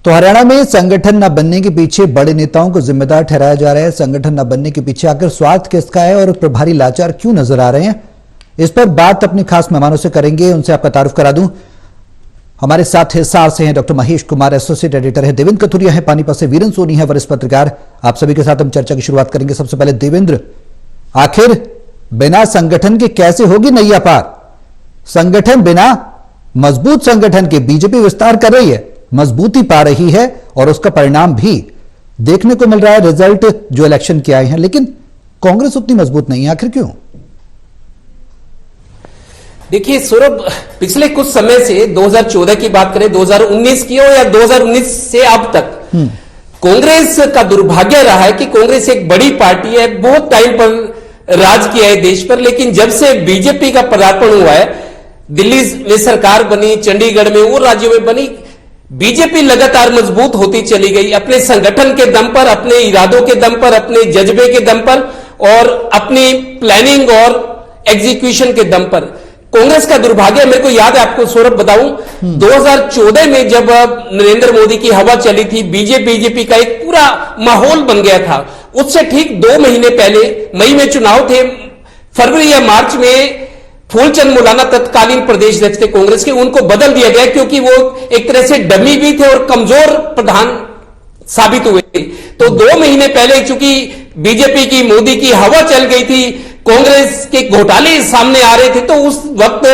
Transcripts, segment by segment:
तो हरियाणा में संगठन न बनने के पीछे बड़े नेताओं को जिम्मेदार ठहराया जा रहा है। संगठन न बनने के पीछे आखिर स्वार्थ किसका है और प्रभारी लाचार क्यों नजर आ रहे हैं, इस पर बात अपने खास मेहमानों से करेंगे। उनसे आपका तारुफ करा दूं। हमारे साथ हिसार से हैं doctor Mahesh Kumar, associate editor है। देवेंद्र कथुरिया है पानीपत से, वीरेंद्र सोनी है वरिष्ठ पत्रकार। आप सभी के साथ हम चर्चा की शुरुआत करेंगे। सबसे पहले देवेंद्र, आखिर बिना संगठन के कैसे होगी नैया पार? संगठन बिना मजबूत संगठन के बीजेपी विस्तार कर रही है, मजबूती पा रही है और उसका परिणाम भी देखने को मिल रहा है। रिजल्ट जो इलेक्शन के आए हैं, लेकिन कांग्रेस उतनी मजबूत नहीं है, आखिर क्यों? देखिए सौरभ, पिछले कुछ समय से 2014 की बात करें, 2019 की हो या 2019 से अब तक, कांग्रेस का दुर्भाग्य रहा है कि कांग्रेस एक बड़ी पार्टी है, बहुत टाइम पर राज किया है देश पर, लेकिन जब से बीजेपी का पदार्पण हुआ है, दिल्ली में सरकार बनी, चंडीगढ़ में और राज्यों में बनी, बीजेपी लगातार मजबूत होती चली गई अपने संगठन के दम पर, अपने इरादों के दम पर, अपने जज्बे के दम पर और अपनी प्लानिंग और एग्जीक्यूशन के दम पर। कांग्रेस का दुर्भाग्य, मेरे को याद है, आपको सौरभ बताऊं, 2014 में जब नरेंद्र मोदी की हवा चली थी, बीजेपी का एक पूरा माहौल बन गया था। उससे ठीक 2 महीने पहले मई में चुनाव थे, फरवरी या मार्च में फूलचंद मौलाना तत्कालीन प्रदेश अध्यक्ष थे कांग्रेस के, उनको बदल दिया गया क्योंकि वो एक तरह से डमी भी थे और कमजोर प्रधान साबित हुए थे। तो 2 महीने पहले चूंकि बीजेपी की, मोदी की हवा चल गई थी, कांग्रेस के घोटाले सामने आ रहे थे, तो उस वक्त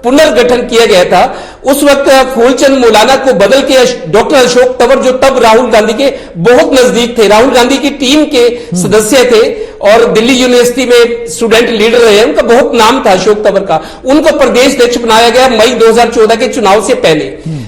पुनर्गठन किया गया था। उस वक्त फूलचंद मौलाना को बदल के डॉक्टर अशोक तंवर, जो तब राहुल गांधी के बहुत नजदीक थे, राहुल गांधी की टीम के सदस्य थे और दिल्ली यूनिवर्सिटी में स्टूडेंट लीडर रहे, उनका बहुत नाम था अशोक तंवर का, उनको प्रदेश अध्यक्ष बनाया गया मई 2014 के चुनाव से पहले।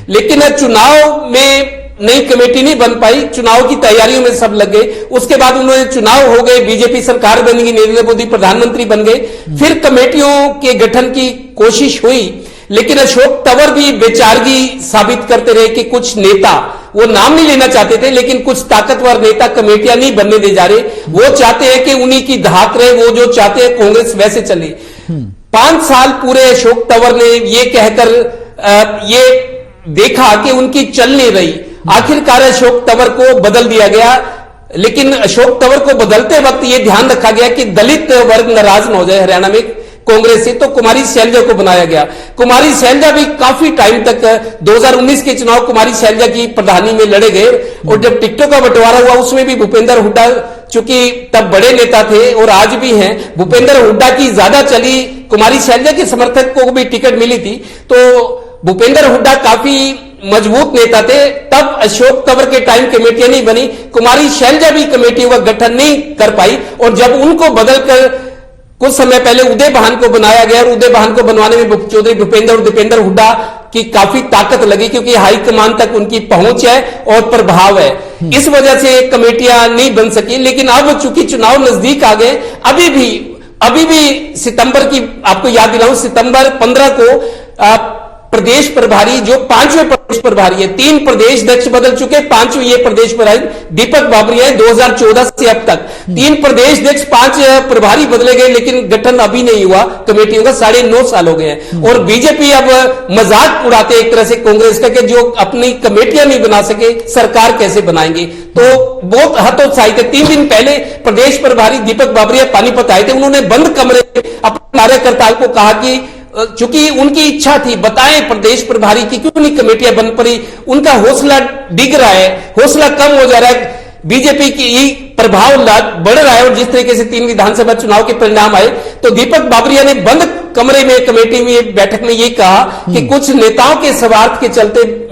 लेकिन चुनाव में नई कमेटी नहीं बन पाई, चुनाव की तैयारियों में सब लग गए। उसके बाद उन्होंने चुनाव हो गए, बीजेपी सरकार बन गई, नरेंद्र मोदी प्रधानमंत्री बन गए, फिर कमेटियों के गठन की कोशिश हुई, लेकिन अशोक तंवर भी बेचारगी साबित करते रहे कि कुछ नेता, वो नाम नहीं लेना चाहते थे, लेकिन कुछ ताकतवर नेता कमेटियां नहीं बनने दे जा रहे, वो चाहते हैं कि उन्हीं की धाक रहे, वो जो चाहते हैं कांग्रेस वैसे चले। 5 साल पूरे अशोक तंवर ने ये कहकर ये देखा कि उनकी चल नहीं रही, आखिरकार अशोक तंवर को बदल दिया गया। लेकिन अशोक तंवर को बदलते वक्त यह ध्यान रखा गया कि दलित वर्ग नाराज न हो जाए हरियाणा में कांग्रेस से, तो कुमारी शैलजा को बनाया गया। कुमारी शैलजा भी काफी टाइम तक 2019 के चुनाव कुमारी शैलजा की प्रधानी में लड़े गए, और जब टिकटों का बंटवारा हुआ उसमें भी भूपेंद्र हुड्डा, चूंकि तब बड़े नेता थे और आज भी हैं, भूपेंद्र हुड्डा की ज्यादा चली, कुमारी शैलजा के समर्थक को भी टिकट मिली थी, तो भूपेंद्र हुड्डा काफी मजबूत नेता थे। तब अशोक तंवर के टाइम कमेटियां नहीं बनी, कुमारी शैलजा भी कमेटियों का गठन नहीं कर पाई, और जब उनको बदलकर कुछ समय पहले उदय भान को बनाया गया, और उदय भान को बनवाने में चौधरी भूपेंद्र और दीपेंद्र हुड्डा की काफी ताकत लगी, क्योंकि हाईकमान तक उनकी पहुंच है और प्रभाव है, इस वजह से कमेटियां नहीं बन सकी। लेकिन अब चूंकि चुनाव नजदीक आ गए, अभी भी सितंबर की आपको याद दिलाऊं, सितंबर 15 को प्रदेश प्रभारी, जो 5वें प्रदेश प्रभारी है, 3 प्रदेश अध्यक्ष बदल चुके, 5वें ये प्रदेश प्रभारी दीपक बाबरिया है। 2014 से अब तक 3 प्रदेश अध्यक्ष, 5 प्रभारी बदले गए, लेकिन गठन अभी नहीं हुआ कमेटियों का, 9.5 साल हो गए हैं। और बीजेपी अब मजाक उड़ाते एक तरह से कांग्रेस का कि जो अपनी कमेटियां नहीं बना सके, सरकार कैसे बनाएंगे, तो बहुत हतोत्साहित है। 3 दिन पहले प्रदेश प्रभारी दीपक बाबरिया पानीपत आए थे, उन्होंने बंद कमरे अपने कार्यकर्ताओं को कहा कि चूंकि उनकी इच्छा थी, बताएं प्रदेश प्रभारी की क्यों नहीं कमेटियां बन पड़ी, उनका हौसला डिग रहा है, हौसला कम हो जा रहा है, बीजेपी की प्रभाव बढ़ रहा है। और जिस तरीके से 3 विधानसभा चुनाव के परिणाम आए, तो दीपक बाबरिया ने बंद कमरे में कमेटी में बैठक में ये कहा कि कुछ नेताओं के स्वार्थ के चलते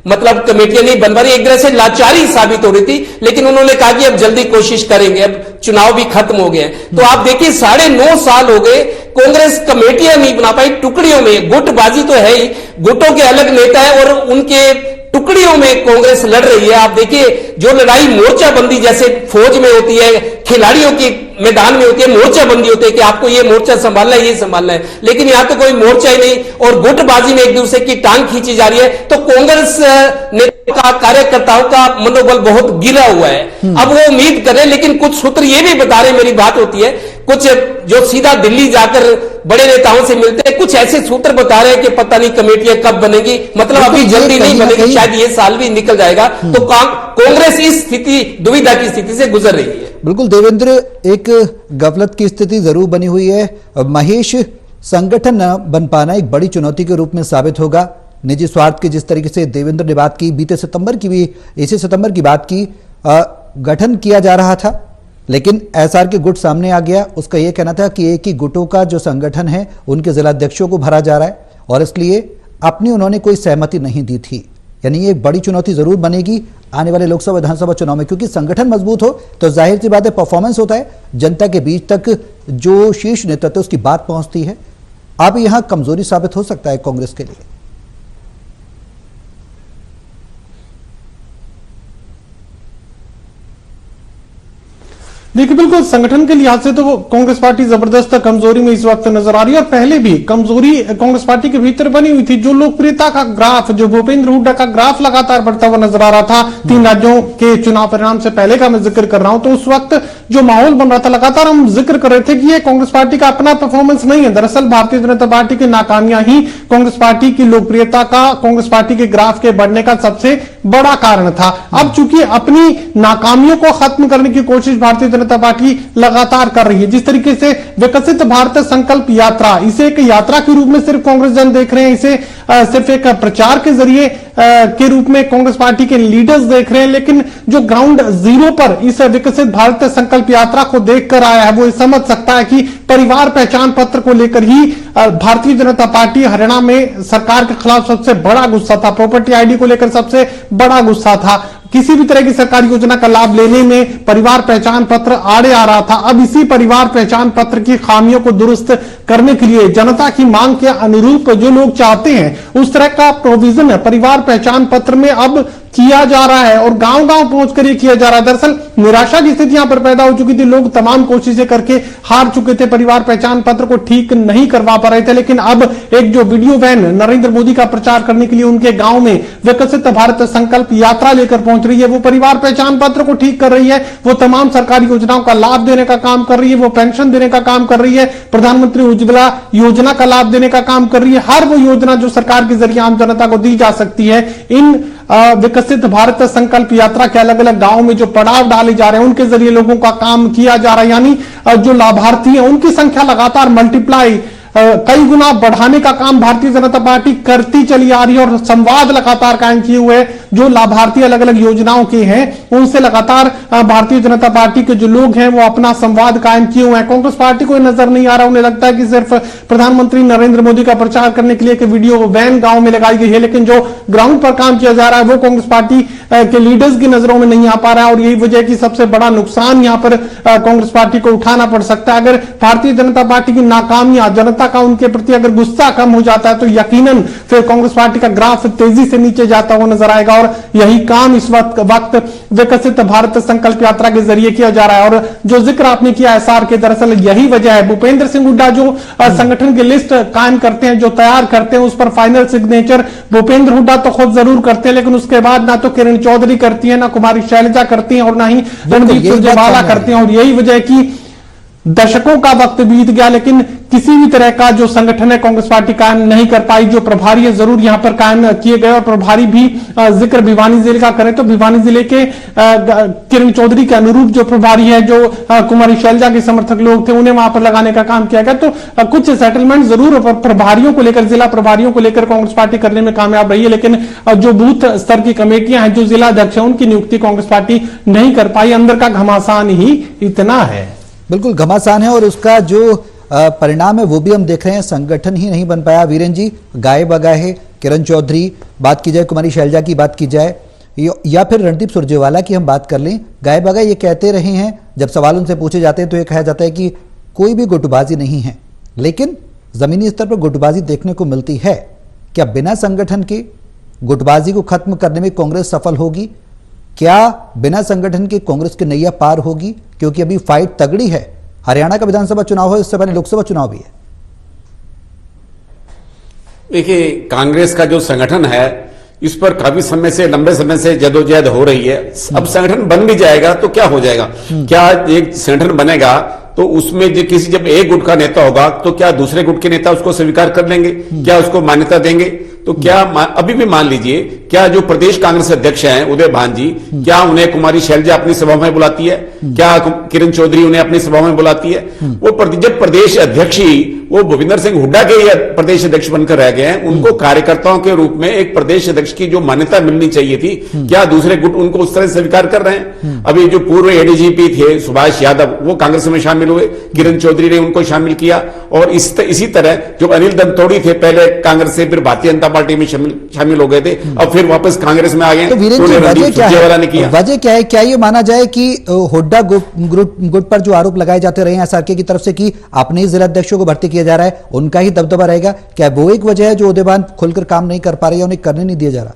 मतलब कमेटियां नहीं बन पा रही, एक तरह से लाचारी साबित हो रही थी। लेकिन उन्होंने कहा कि अब जल्दी कोशिश करेंगे, अब चुनाव भी खत्म हो गए। तो आप देखिए 9.5 साल हो गए, कांग्रेस कमेटियां नहीं बना पाई, टुकड़ियों में, गुटबाजी तो है ही, गुटों के अलग नेता है और उनके टुकड़ियों में कांग्रेस लड़ रही है। आप देखिए जो लड़ाई मोर्चाबंदी जैसे फौज में होती है, खिलाड़ियों की मैदान में होती है, मोर्चाबंदी होती है कि आपको ये मोर्चा संभालना है, ये संभालना है, लेकिन यहां तो कोई मोर्चा ही नहीं और गुटबाजी में एक दूसरे की टांग खींची जा रही है। तो कांग्रेस नेता का, कार्यकर्ताओं का मनोबल बहुत गिरा हुआ है। अब वो उम्मीद करें, लेकिन कुछ सूत्र ये भी बता रहे, मेरी बात होती है कुछ जो सीधा दिल्ली जाकर बड़े नेताओं से मिलते हैं, कुछ ऐसे सूत्र बता रहे हैं कि पता नहीं कमेटियां कब बनेगी, मतलब अभी जल्दी नहीं बनेगी, शायद ये साल भी निकल जाएगा। तो कांग्रेस इस स्थिति, दुविधा की स्थिति से गुजर रही है। बिल्कुल देवेंद्र, एक गफलत की स्थिति जरूर बनी हुई है। महेश, संगठन न बन पाना एक बड़ी चुनौती के रूप में साबित होगा। निजी स्वार्थ की जिस तरीके से देवेंद्र ने बात की, बीते सितंबर की भी, इसी सितंबर की बात की, गठन किया जा रहा था, लेकिन एसआर के गुट सामने आ गया। उसका यह कहना था कि एक ही गुटों का जो संगठन है उनके जिलाध्यक्षों को भरा जा रहा है और इसलिए अपनी उन्होंने कोई सहमति नहीं दी थी। यानी ये एक बड़ी चुनौती जरूर बनेगी आने वाले लोकसभा विधानसभा चुनाव में, क्योंकि संगठन मजबूत हो तो जाहिर सी बात है परफॉर्मेंस होता है, जनता के बीच तक जो शीर्ष नेतृत्व उसकी बात पहुंचती है। अब यहां कमजोरी साबित हो सकता है कांग्रेस के लिए। देखिए, बिल्कुल संगठन के लिहाज से तो कांग्रेस पार्टी जबरदस्त कमजोरी में इस वक्त नजर आ रही है और पहले भी कमजोरी कांग्रेस पार्टी के भीतर बनी हुई थी। जो लोकप्रियता का ग्राफ, जो भूपेंद्र हुड्डा का ग्राफ लगातार बढ़ता हुआ नजर आ रहा था 3 राज्यों के चुनाव परिणाम से पहले का मैं जिक्र कर रहा हूं, तो उस वक्त जो माहौल बन रहा था, लगातार हम जिक्र कर रहे थे कि ये कांग्रेस पार्टी का अपना परफॉर्मेंस नहीं है। दरअसल भारतीय जनता पार्टी की नाकामियां ही कांग्रेस पार्टी की लोकप्रियता का, कांग्रेस पार्टी के ग्राफ के बढ़ने का सबसे बड़ा कारण था। अब चूंकि अपनी नाकामियों को खत्म करने की कोशिश भारतीय जनता पार्टी लगातार कर रही है, जिस तरीके से विकसित भारत संकल्प यात्रा, इसे एक यात्रा के रूप में सिर्फ कांग्रेस जन देख रहे हैं, इसे सिर्फ एक प्रचार के जरिए के रूप में कांग्रेस पार्टी के लीडर्स देख रहे हैं, लेकिन जो ग्राउंड जीरो पर इस विकसित भारत संकल्प यात्रा को देखकर आया है वो समझ सकता है कि परिवार पहचान पत्र को लेकर ही भारतीय जनता पार्टी हरियाणा में सरकार के खिलाफ सबसे बड़ा गुस्सा था, प्रॉपर्टी आईडी को लेकर सबसे बड़ा गुस्सा था, किसी भी तरह की सरकारी योजना का लाभ लेने में परिवार पहचान पत्र आड़े आ रहा था। अब इसी परिवार पहचान पत्र की खामियों को दुरुस्त करने के लिए जनता की मांग के अनुरूप जो लोग चाहते हैं उस तरह का प्रोविजन परिवार पहचान पत्र में अब किया जा रहा है और गांव-गांव पहुंचकर ये किया जा रहा है। दरअसल निराशा की स्थिति यहां पर पैदा हो चुकी थी, लोग तमाम कोशिशें करके हार चुके थे, परिवार पहचान पत्र को ठीक नहीं करवा पा रहे थे, लेकिन अब एक जो वीडियो वैन नरेंद्र मोदी का प्रचार करने के लिए उनके गांव में विकसित भारत संकल्प यात्रा लेकर पहुंच रही है, वो परिवार पहचान पत्र को ठीक कर रही है, वो तमाम सरकारी योजनाओं का लाभ देने का काम कर रही है, वो पेंशन देने का काम कर रही है, प्रधानमंत्री उज्ज्वला योजना का लाभ देने का काम कर रही है। हर वो योजना जो सरकार के जरिए आम जनता को दी जा सकती है, इन विकसित भारत संकल्प यात्रा के अलग अलग गांवों में जो पड़ाव डाले जा रहे हैं उनके जरिए लोगों का काम किया जा रहा है। यानी जो लाभार्थी हैं उनकी संख्या लगातार मल्टीप्लाई कई गुना बढ़ाने का काम भारतीय जनता पार्टी करती चली आ रही है और संवाद लगातार कायम किए हुए जो लाभार्थी अलग अलग योजनाओं के हैं उनसे लगातार भारतीय जनता पार्टी के जो लोग हैं वो अपना संवाद कायम किए हुए हैं। कांग्रेस पार्टी को नजर नहीं आ रहा, उन्हें लगता है कि सिर्फ प्रधानमंत्री नरेंद्र मोदी का प्रचार करने के लिए एक वीडियो वैन गांव में लगाई गई है, लेकिन जो ग्राउंड पर काम किया जा रहा है वो कांग्रेस पार्टी के लीडर्स की नजरों में नहीं आ पा रहा है और यही वजह की सबसे बड़ा नुकसान यहां पर कांग्रेस पार्टी को उठाना पड़ सकता है। अगर भारतीय जनता पार्टी की नाकामियां, जनता का उनके प्रति अगर गुस्सा कम हो जाता है तो यकीनन फिर कांग्रेस पार्टी का ग्राफ तेजी से नीचे जाता हुआ नजर आएगा और यही काम इस वक्त विकसित भारत संकल्प यात्रा के जरिए किया जा रहा है। और जो जिक्र आपने किया एसआर के, दरअसल यही वजह है। भूपेंद्र सिंह हुड्डा जो संगठन की लिस्ट कायम करते हैं, जो तैयार करते हैं, उस पर फाइनल सिग्नेचर भूपेंद्र हुड्डा तो खुद जरूर करते हैं, लेकिन उसके बाद ना तो किरण चौधरी करती है, ना कुमारी शैलजा करती हैं और ना ही रणदीप सुरजेवाला करते हैं। और यही वजह की दशकों का वक्त बीत गया लेकिन किसी भी तरह का जो संगठन है कांग्रेस पार्टी कायम नहीं कर पाई। जो प्रभारी है जरूर यहां पर कायम किए गए और प्रभारी भी जिक्र भिवानी जिले का करें तो भिवानी जिले के किरण चौधरी के अनुरूप जो प्रभारी है, जो कुमारी शैलजा के समर्थक लोग थे, उन्हें वहां पर लगाने का काम किया गया। तो कुछ सेटलमेंट जरूर प्रभारियों को लेकर, जिला प्रभारियों को लेकर कांग्रेस पार्टी करने में कामयाब रही है, लेकिन जो बूथ स्तर की कमेटियां हैं, जो जिला अध्यक्ष है, उनकी नियुक्ति कांग्रेस पार्टी नहीं कर पाई। अंदर का घमासान ही इतना है, बिल्कुल घमासान है और उसका जो परिणाम है वो भी हम देख रहे हैं। संगठन ही नहीं बन पाया। वीरेन जी, गाय बगाए है, किरण चौधरी बात की जाए, कुमारी शैलजा की बात की जाए या फिर रणदीप सुरजेवाला की हम बात कर लें, गाय बगाए ये कहते रहे हैं, जब सवाल उनसे पूछे जाते हैं तो ये कहा जाता है कि कोई भी गुटबाजी नहीं है, लेकिन जमीनी स्तर पर गुटबाजी देखने को मिलती है। क्या बिना संगठन के गुटबाजी को खत्म करने में कांग्रेस सफल होगी? क्या बिना संगठन के कांग्रेस की नैया पार होगी? क्योंकि अभी फाइट तगड़ी है, हरियाणा का विधानसभा चुनाव हो, इससे पहले लोकसभा चुनाव भी है। देखिए, कांग्रेस का जो संगठन है इस पर काफी समय से, लंबे समय से जदोजहद हो रही है। अब संगठन बन भी जाएगा तो क्या हो जाएगा? क्या एक संगठन बनेगा तो उसमें जब एक गुट का नेता होगा तो क्या दूसरे गुट के नेता उसको स्वीकार कर लेंगे, क्या उसको मान्यता देंगे? तो क्या अभी भी मान लीजिए, क्या जो प्रदेश कांग्रेस अध्यक्ष हैं उदय भान जी, क्या उन्हें कुमारी शैलजा अपनी सभा में बुलाती है? क्या किरण चौधरी उन्हें अपनी सभा में बुलाती है? जब प्रदेश अध्यक्ष ही वो भूपेंद्र सिंह हुड्डा के ही प्रदेश अध्यक्ष बनकर रह गए हैं, उनको कार्यकर्ताओं के रूप में एक प्रदेश अध्यक्ष की जो मान्यता मिलनी चाहिए थी, क्या दूसरे गुट उनको उस तरह स्वीकार कर रहे हैं? अभी जो पूर्व एडीजीपी थे सुभाष यादव, वो कांग्रेस में शामिल हुए, किरण चौधरी ने उनको शामिल किया, और इसी तरह जो अनिल दमतोड़ी थे, पहले कांग्रेस से फिर भारतीय जनता पार्टी में शामिल हो गए थे, अब फिर वापस कांग्रेस में आ गए। तो वीरेंद्र जी, वजह क्या है? क्या ये माना जाए कि हुड्डा गुट पर जो आरोप लगाए जाते रहे हैं एसआरके की तरफ से कि अपने ही जिला अध्यक्षों को भर्ती किया जा रहा है, उनका ही दबदबा रहेगा, क्या वो एक वजह है जो उदय भान खुलकर काम नहीं कर पा रही है, उन्हें करने नहीं दिया जा रहा?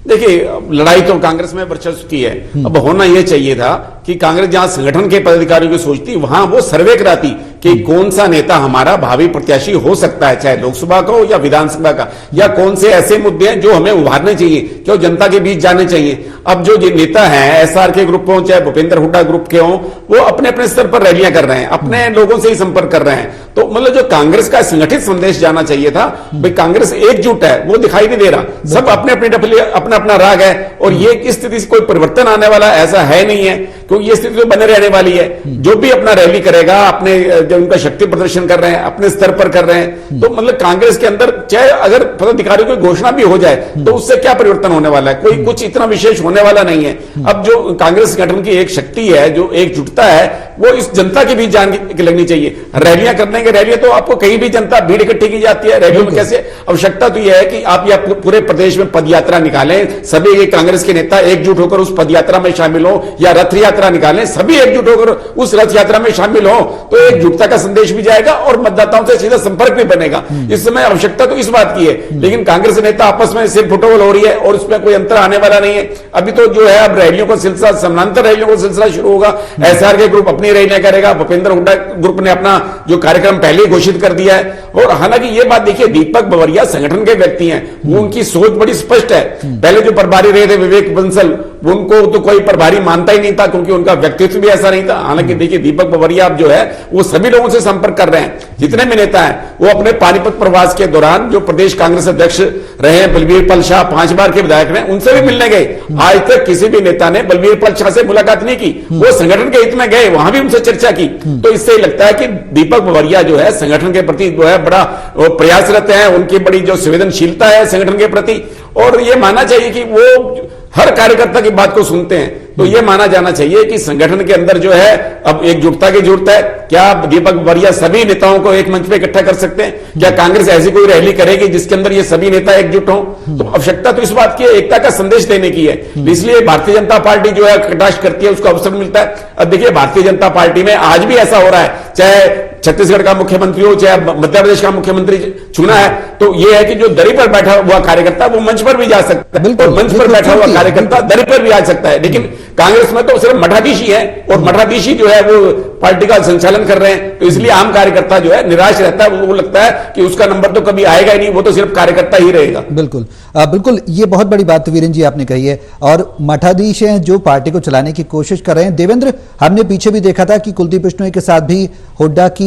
देखिए, लड़ाई तो कांग्रेस में वर्चस्व की है। अब होना यह चाहिए था कि कांग्रेस जहां संगठन के पदाधिकारियों की सोचती, वहां वो सर्वे कराती कि कौन सा नेता हमारा भावी प्रत्याशी हो सकता है, चाहे लोकसभा का हो या विधानसभा का, या कौन से ऐसे मुद्दे हैं जो हमें उभारने चाहिए, क्यों जनता के बीच जाने चाहिए। अब जो नेता हैं एसआरके ग्रुप हो चाहे भूपेंद्र हुड्डा ग्रुप के हों, वो अपने अपने स्तर पर रैलियां कर रहे हैं, अपने लोगों से ही संपर्क कर रहे हैं। तो मतलब जो कांग्रेस का संगठित संदेश जाना चाहिए था, भाई कांग्रेस एकजुट है, वो दिखाई नहीं दे रहा। सब अपने अपने डफली, अपना अपना राग है, और ये इस स्थिति से कोई परिवर्तन आने वाला ऐसा है नहीं है, क्योंकि ये स्थिति तो बने रहने वाली है। जो भी अपना रैली करेगा, अपने जो उनका शक्ति प्रदर्शन कर रहे हैं, अपने स्तर पर कर रहे हैं, तो मतलब कांग्रेस के अंदर चाहे अगर पदाधिकारियों की घोषणा भी हो जाए तो उससे क्या परिवर्तन होने वाला है? कोई कुछ इतना विशेष होने वाला नहीं है। अब जो कांग्रेस संगठन की एक शक्ति है, जो एकजुटता है, वो इस जनता के बीच जान के लगनी चाहिए। रैलियां करने के रैलियां तो आपको कहीं भी जनता भीड़ इकट्ठी की जाती है, रैलियों में कैसे? आवश्यकता तो यह है कि आप यह पूरे प्रदेश में पदयात्रा निकालें, सभी कांग्रेस के नेता एकजुट होकर उस पदयात्रा में शामिल हो, या रथ यात्रा निकालें, सभी एकजुट होकर उस रथ यात्रा में शामिल हो, तो एकजुटता का संदेश भी जाएगा और मतदाताओं से सीधा संपर्क भी बनेगा। इस समय आवश्यकता तो इस बात की है, लेकिन कांग्रेस नेता आपस में सिर फुटबॉल हो रही है और उसमें कोई अंतर आने वाला नहीं है। अभी तो जो है, अब रैलियों का सिलसिला, समानांतर रैलियों का सिलसिला शुरू होगा। एसआरके ग्रुप अपनी रैलियां करेगा, भूपेंद्र हुड्डा ग्रुप ने अपना जो कार्यक्रम पहले ही घोषित कर दिया है। और हालांकि ये बात देखिए, दीपक बवरिया संगठन के व्यक्ति हैं, वो उनकी सोच बड़ी स्पष्ट है। पहले जो प्रभारी रहे थे विवेक बंसल, उनको तो कोई प्रभारी मानता ही नहीं था, क्योंकि उनका व्यक्तित्व भी ऐसा नहीं था। हालांकि देखिए, दीपक बवरिया अब जो है वो सभी लोगों से संपर्क कर रहे हैं, जितने भी नेता हैं। वो अपने पानीपत प्रवास के दौरान जो प्रदेश कांग्रेस अध्यक्ष रहे हैं बलबीर पल शाह, 5 बार के विधायक रहे, उनसे भी मिलने गए। आज तक किसी भी नेता ने बलबीर पल शाह से मुलाकात नहीं की, वो संगठन के हित में गए, वहां भी उनसे चर्चा की। तो इससे लगता है कि दीपक बवरिया जो है संगठन के प्रति जो है बड़ा प्रयासरत है, उनकी बड़ी जो संवेदनशीलता है संगठन के प्रति, और ये मानना चाहिए कि वो हर कार्यकर्ता की बात को सुनते हैं। तो ये माना जाना चाहिए कि संगठन के अंदर जो है अब एकजुटता की जरूरत है। क्या दीपक बवरिया सभी नेताओं को एक मंच पे इकट्ठा कर सकते हैं? क्या कांग्रेस ऐसी कोई रैली करेगी जिसके अंदर ये सभी नेता एकजुट हों? तो आवश्यकता तो इस बात की एकता का संदेश देने की है। इसलिए भारतीय जनता पार्टी जो है कटाक्ष करती है, उसको अवसर मिलता है। अब देखिए, भारतीय जनता पार्टी में आज भी ऐसा हो रहा है, चाहे छत्तीसगढ़ का मुख्यमंत्री हो चाहे मध्य प्रदेश का मुख्यमंत्री चुना है, तो यह है कि जो दरी पर बैठा हुआ कार्यकर्ता वो मंच पर भी जा सकता है, और मंच पर बैठा हुआ कार्यकर्ता दरी पर भी आ सकता है। लेकिन कांग्रेस में तो सिर्फ मठाधीश ही है, और मठाधीश ही जो है वो पार्टी का संचालन कर रहे हैं। तो इसलिए आम कार्यकर्ता जो है निराश रहता है, वो लगता है कि उसका नंबर तो कभी आएगा ही नहीं, वो तो सिर्फ कार्यकर्ता ही रहेगा। बिल्कुल बिल्कुल, ये बहुत बड़ी बात वीरेंद्र जी आपने कही है। और मठाधीश हैं जो पार्टी को चलाने की कोशिश कर रहे हैं। देवेंद्र, हमने पीछे भी देखा था कि कुलदीप बिश्नोई के साथ भी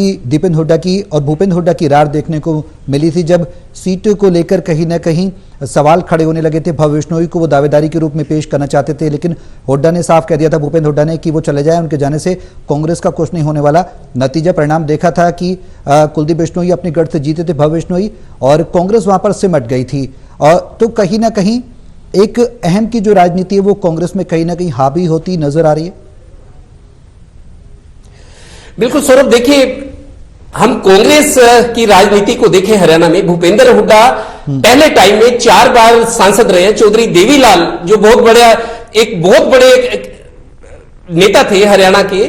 दीपेंद्र हुड्डा की और भूपेंद्र हुड्डा की रार देखने को मिली थी, जब सीट को लेकर कहीं ना कहीं सवाल खड़े होने लगे थे। भव्य बिश्नोई को वो दावेदारी के रूप में पेश करना चाहते थे, लेकिन हुड्डा ने साफ कह दिया था, भूपेंद्र हुड्डा ने, कि वो चले जाए, उनके जाने से कांग्रेस का कुछ नहीं होने वाला। नतीजा परिणाम देखा था कि कुलदीप बिश्नोई अपने गढ़ से जीते थे भव्य बिश्नोई, और कांग्रेस वहां पर सिमट गई थी। और तो कहीं ना कहीं एक अहम की जो राजनीति है वो कांग्रेस में कहीं ना कहीं हावी होती नजर आ रही है। बिल्कुल सौरभ, देखिए, हम कांग्रेस की राजनीति को देखें हरियाणा में, भूपेंद्र हुड्डा पहले टाइम में 4 बार सांसद रहे हैं। चौधरी देवीलाल जो बहुत बड़े नेता थे हरियाणा के,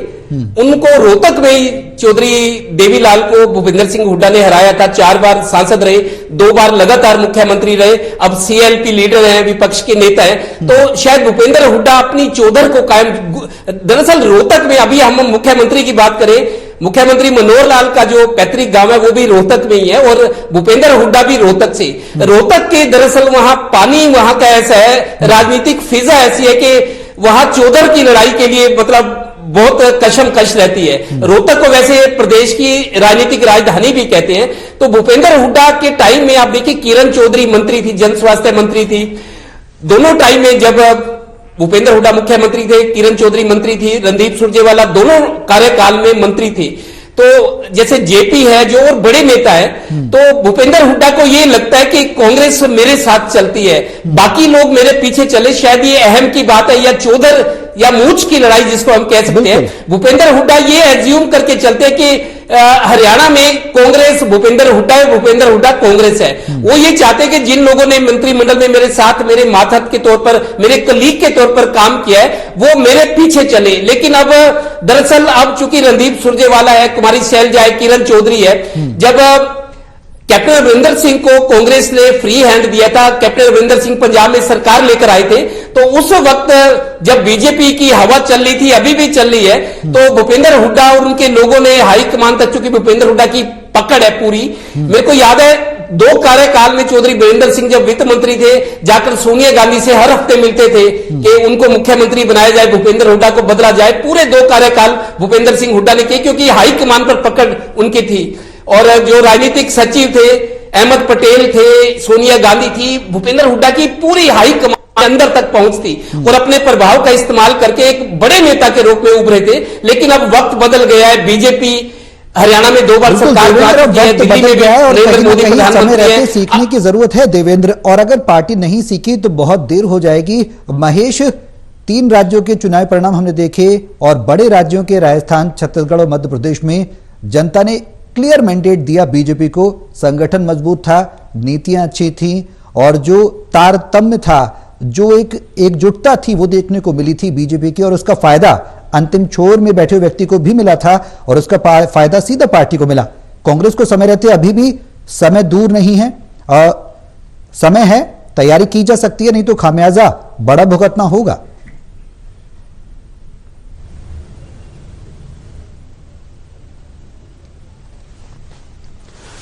उनको रोहतक में ही चौधरी देवीलाल को भूपेंद्र सिंह हुड्डा ने हराया था। 4 बार सांसद रहे, 2 बार लगातार मुख्यमंत्री रहे, अब सीएलपी लीडर हैं, विपक्ष के नेता हैं। तो शायद भूपेंद्र हुड्डा अपनी चौधर को कायम, दरअसल रोहतक में, अभी हम मुख्यमंत्री की बात करें, मुख्यमंत्री मनोहर लाल का जो पैतृक गांव है वो भी रोहतक में ही है, और भूपेंद्र हुड्डा भी रोहतक से। रोहतक के दरअसल वहां पानी का ऐसा है, राजनीतिक फिजा ऐसी है कि वहां चौधर की लड़ाई के लिए मतलब बहुत कशमकश रहती है। रोहतक को वैसे प्रदेश की राजनीतिक राजधानी भी कहते हैं। तो भूपेंद्र हुड्डा के टाइम में आप देखिए, किरण चौधरी मंत्री थी, जन स्वास्थ्य मंत्री थी। दोनों टाइम में जब भूपेंद्र हुड्डा मुख्यमंत्री थे, किरण चौधरी मंत्री थी, रणदीप सुरजेवाला दोनों कार्यकाल में मंत्री थे। तो जैसे जेपी है जो और बड़े नेता है, तो भूपेंद्र हुड्डा को ये लगता है कि कांग्रेस मेरे साथ चलती है, बाकी लोग मेरे पीछे चले। शायद ये अहम की बात है, या चौधर या मूछ की लड़ाई जिसको हम कह सकते हैं। भूपेंद्र हुड्डा ये एज्यूम करके चलते हैं कि हरियाणा में कांग्रेस भूपेंद्र हुड्डा है, भूपेंद्र हुड्डा कांग्रेस है। वो ये चाहते हैं कि जिन लोगों ने मंत्रिमंडल में मेरे साथ, मेरे मातहत के तौर पर, मेरे कलीग के तौर पर काम किया है, वो मेरे पीछे चले। लेकिन अब दरअसल अब चूंकि रणदीप सुरजेवाला है, कुमारी शैलजा है, किरण चौधरी है, जब कैप्टन अमरिंदर सिंह को कांग्रेस ने फ्री हैंड दिया था, कैप्टन अमरिंदर सिंह पंजाब में सरकार लेकर आए थे, तो उस वक्त जब बीजेपी की हवा चल रही थी, अभी भी चल रही है, तो भूपेंद्र हुड्डा और उनके लोगों ने हाईकमान तक, चूंकि भूपेंद्र हुड्डा की पकड़ है पूरी। मेरे को याद है 2 कार्यकाल में चौधरी बीरेंद्र सिंह जब वित्त मंत्री थे, जाकर सोनिया गांधी से हर हफ्ते मिलते थे कि उनको मुख्यमंत्री बनाया जाए, भूपेंद्र हुड्डा को बदला जाए। पूरे 2 कार्यकाल भूपेंद्र सिंह हुड्डा ने किए, क्योंकि हाईकमान पर पकड़ उनकी थी। और जो राजनीतिक सचिव थे, अहमद पटेल थे, सोनिया गांधी थी, भूपेंद्र हुड्डा की पूरी हाईकमान अंदर तक पहुंच थी और अपने प्रभाव का इस्तेमाल करके एक बड़े नेता के रूप में उभरे थे। लेकिन अब वक्त बदल गया है, बीजेपी हरियाणा में 2 बार सरकार बदल गया है और कहीं ना कहीं समय रहते सीखने की जरूरत है देवेंद्र। और अगर पार्टी नहीं सीखी तो बहुत देर हो जाएगी। महेश, 3 राज्यों के चुनाव परिणाम हमने देखे और बड़े राज्यों के राजस्थान, छत्तीसगढ़ और मध्य प्रदेश में जनता ने क्लियर मैंडेट दिया बीजेपी को। संगठन मजबूत था, नीतियां अच्छी थी और जो तारतम्य था, जो एक एकजुटता थी, वो देखने को मिली थी बीजेपी की। और उसका फायदा अंतिम छोर में बैठे व्यक्ति को भी मिला था और उसका फायदा सीधा पार्टी को मिला। कांग्रेस को समय रहते अभी भी समय दूर नहीं है, समय है, तैयारी की जा सकती है, नहीं तो खामियाजा बड़ा भुगतना होगा।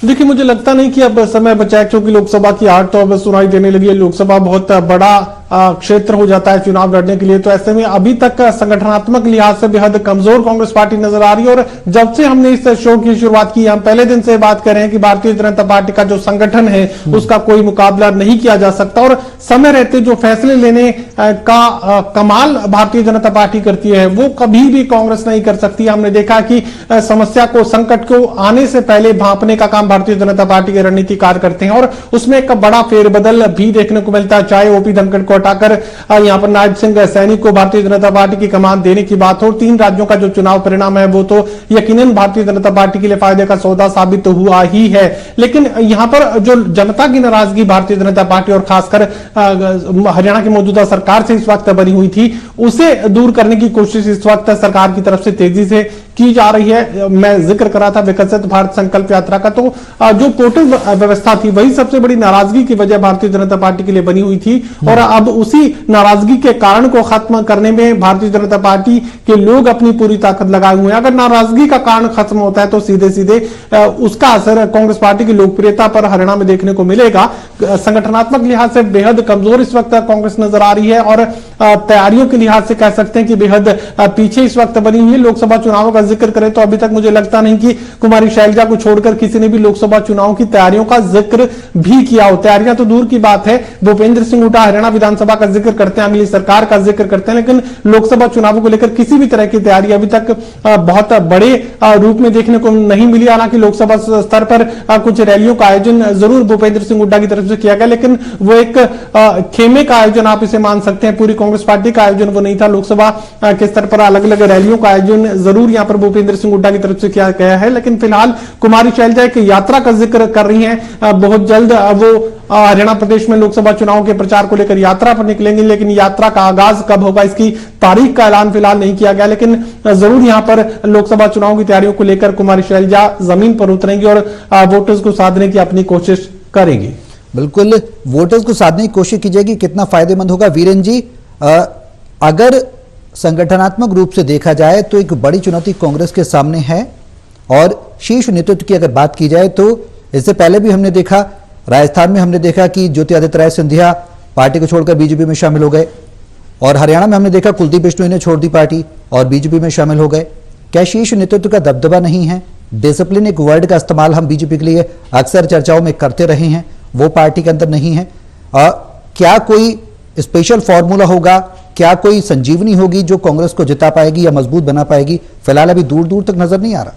देखिए, मुझे लगता नहीं कि अब समय बचा है, क्योंकि लोकसभा की हार तो अब सुनाई देने लगी है। लोकसभा बहुत बड़ा क्षेत्र हो जाता है चुनाव लड़ने के लिए। तो ऐसे में अभी तक संगठनात्मक लिहाज से बेहद कमजोर कांग्रेस पार्टी नजर आ रही है। और जब से हमने इस शो की शुरुआत की, हम पहले दिन से बात कर रहे हैं कि भारतीय जनता पार्टी का जो संगठन है उसका कोई मुकाबला नहीं किया जा सकता। और समय रहते जो फैसले लेने का कमाल भारतीय जनता पार्टी करती है, वो कभी भी कांग्रेस नहीं कर सकती। हमने देखा कि समस्या को, संकट को आने से पहले भांपने का काम भारतीय जनता पार्टी के रणनीतिकार करते हैं और उसमें एक बड़ा फेरबदल भी देखने को मिलता है। चाहे ओपी धनखड़ को हटाकर यहां पर नायब सिंह सैनी को भारतीय जनता पार्टी की कमान देने की बात हो, 3 राज्यों का जो चुनाव परिणाम है वो तो यकीनन भारतीय जनता पार्टी के लिए फायदे का सौदा साबित तो हुआ ही है। लेकिन यहां पर जो जनता की नाराजगी भारतीय जनता पार्टी और खासकर हरियाणा की मौजूदा सरकार से इस वक्त बनी हुई थी, उसे दूर करने की कोशिश इस वक्त सरकार की तरफ से तेजी से की जा रही है। मैं जिक्र करा था विकसित भारत संकल्प यात्रा का, तो जो पोर्टल व्यवस्था थी वही सबसे बड़ी नाराजगी की वजह भारतीय जनता पार्टी के लिए बनी हुई थी। और अब उसी नाराजगी के कारण को खत्म करने में भारतीय जनता पार्टी के लोग अपनी पूरी ताकत लगाए हुए हैं। अगर नाराजगी का कारण खत्म होता है तो सीधे सीधे उसका असर कांग्रेस पार्टी की लोकप्रियता पर हरियाणा में देखने को मिलेगा। संगठनात्मक लिहाज से बेहद कमजोर इस वक्त कांग्रेस नजर आ रही है और तैयारियों के लिहाज से कह सकते हैं कि बेहद पीछे इस वक्त बनी हुई है। लोकसभा चुनावों का जिक्र करें तो अभी तक मुझे लगता नहीं कि कुमारी शैलजा को छोड़कर किसी ने भी लोकसभा चुनाव की तैयारियों का जिक्र भी किया हो। तैयारियां तो दूर की बात है, भूपेंद्र सिंह हुड्डा हरियाणा विधानसभा का जिक्र करते हैं, अगली सरकार का जिक्र करते हैं, लेकिन लोकसभा चुनावों को लेकर किसी भी तरह की तैयारी अभी तक बहुत बड़े रूप में देखने को नहीं मिली। हालांकि लोकसभा स्तर पर कुछ रैलियों का आयोजन जरूर भूपेंद्र सिंह हुड्डा की तरफ से किया गया, लेकिन वो एक खेमे का आयोजन आप इसे मान सकते हैं, पूरी कांग्रेस पार्टी का आयोजन वो नहीं था। लोकसभा के स्तर पर अलग अलग रैलियों का आयोजन जरूर यहां पर भूपेंद्र सिंह हुड्डा की तरफ से किया गया है। लेकिन फिलहाल कुमारी शैलजा एक यात्रा का जिक्र कर रही हैं, बहुत जल्द वो हरियाणा प्रदेश में लोकसभा चुनाव के प्रचार को लेकर यात्रा पर निकलेंगे। लेकिन यात्रा का आगाज कब होगा इसकी तारीख का ऐलान फिलहाल नहीं किया गया, लेकिन जरूर यहां पर लोकसभा चुनाव की तैयारियों को लेकर कुमारी शैलजा जमीन पर उतरेंगी और वोटर्स को साधने की अपनी कोशिश करेंगी। बिल्कुल, वोटर्स को साधने की कोशिश की जाएगी। कितना फायदेमंद होगा वीरेन जी? अगर संगठनात्मक रूप से देखा जाए तो एक बड़ी चुनौती कांग्रेस के सामने है और शीर्ष नेतृत्व की अगर बात की जाए तो इससे पहले भी हमने देखा, राजस्थान में हमने देखा कि ज्योतिरादित्य सिंधिया पार्टी को छोड़कर बीजेपी में शामिल हो गए और हरियाणा में हमने देखा कुलदीप बिश्नोई ने छोड़ दी पार्टी और बीजेपी में शामिल हो गए। क्या शीर्ष नेतृत्व का दबदबा नहीं है? डिसिप्लिन एक वर्ड का इस्तेमाल हम बीजेपी के लिए अक्सर चर्चाओं में करते रहे हैं, वो पार्टी के अंदर नहीं है। क्या कोई स्पेशल फॉर्मूला होगा, क्या कोई संजीवनी होगी जो कांग्रेस को जिता पाएगी या मजबूत बना पाएगी? फिलहाल अभी दूर दूर तक नजर नहीं आ रहा।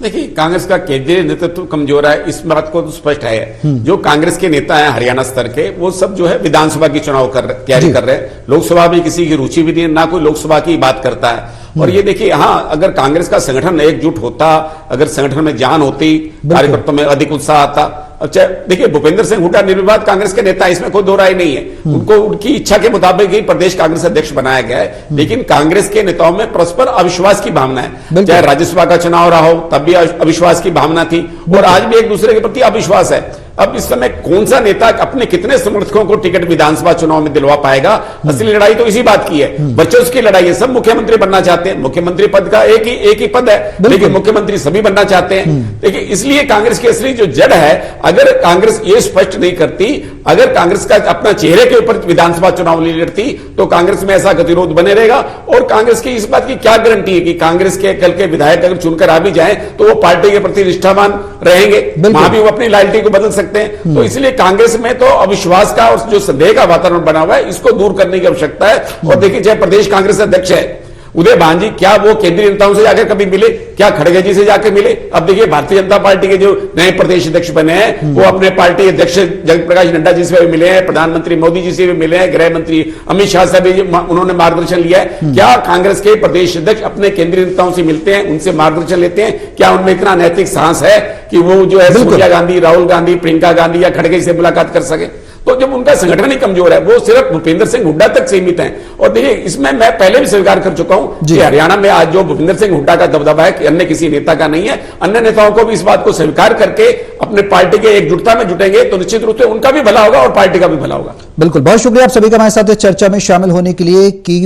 देखिए, कांग्रेस का केंद्रीय नेतृत्व कमजोर है, इस बात को तो स्पष्ट है। जो कांग्रेस के नेता हैं हरियाणा स्तर के, वो सब जो है विधानसभा की चुनाव तैयारी कर रहे हैं। लोकसभा में किसी की रुचि भी नहीं है, ना कोई लोकसभा की बात करता है। और ये देखिए, हाँ, अगर कांग्रेस का संगठन एकजुट होता, अगर संगठन में जान होती, कार्यकर्ताओं में अधिक उत्साह आता। अच्छा, देखिए, भूपेंद्र सिंह हुड्डा निर्विवाद कांग्रेस के नेता, इसमें कोई दो राय नहीं है। उनको उनकी इच्छा के मुताबिक ही प्रदेश कांग्रेस अध्यक्ष बनाया गया है। लेकिन कांग्रेस के नेताओं में परस्पर अविश्वास की भावना है। चाहे राज्यसभा का चुनाव रहा हो, तब भी अविश्वास की भावना थी, और आज भी एक दूसरे के प्रति अविश्वास है। अब इस समय कौन सा नेता अपने कितने समर्थकों को टिकट विधानसभा चुनाव में दिलवा पाएगा? असली लड़ाई तो इसी बात की है, वर्चस्व की लड़ाई है। सब मुख्यमंत्री बनना चाहते हैं, मुख्यमंत्री पद का एक ही पद है, लेकिन मुख्यमंत्री सभी बनना चाहते हैं। देखिए, इसलिए कांग्रेस की असली जो जड़ है, अगर कांग्रेस ये स्पष्ट नहीं करती, अगर कांग्रेस का अपना चेहरे के ऊपर विधानसभा चुनाव नहीं लड़ती, तो कांग्रेस में ऐसा गतिरोध बने रहेगा। और कांग्रेस की इस बात की क्या गारंटी है कि कांग्रेस के कल के विधायक अगर चुनकर आ भी जाए तो वो पार्टी के प्रति निष्ठावान रहेंगे, वहां भी वो अपनी लॉयल्टी को बदल सकते हैं। तो इसलिए कांग्रेस में तो अविश्वास का और जो संदेह का वातावरण बना हुआ है, इसको दूर करने की आवश्यकता है। और देखिए, चाहे प्रदेश कांग्रेस अध्यक्ष है उदय भांजी, क्या वो केंद्रीय नेताओं से जाकर कभी मिले? क्या खड़गे जी से जाकर मिले? अब देखिए, भारतीय जनता पार्टी के जो नए प्रदेश अध्यक्ष बने हैं, वो अपने पार्टी अध्यक्ष जगत प्रकाश नड्डा जी से भी मिले हैं, प्रधानमंत्री मोदी जी से भी मिले हैं, गृह मंत्री अमित शाह से भी उन्होंने मार्गदर्शन लिया है। क्या कांग्रेस के प्रदेश अध्यक्ष अपने केंद्रीय नेताओं से मिलते हैं, उनसे मार्गदर्शन लेते हैं? क्या उनमें इतना नैतिक साहस है कि वो जो है सोनिया गांधी, राहुल गांधी, प्रियंका गांधी या खड़गे से मुलाकात कर सके? तो जब उनका संगठन ही कमजोर है, वो सिर्फ भूपेंद्र सिंह हुड्डा तक सीमित हैं। और देखिए, इसमें मैं पहले भी स्वीकार कर चुका हूं कि हरियाणा में आज जो भूपेंद्र सिंह हुड्डा का दबदबा है कि अन्य किसी नेता का नहीं है। अन्य नेताओं को भी इस बात को स्वीकार करके अपने पार्टी के एकजुटता में जुटेंगे तो निश्चित रूप से उनका भी भला होगा और पार्टी का भी भला होगा। बिल्कुल, बहुत शुक्रिया आप सभी का हमारे साथ इस चर्चा में शामिल होने के लिए। कि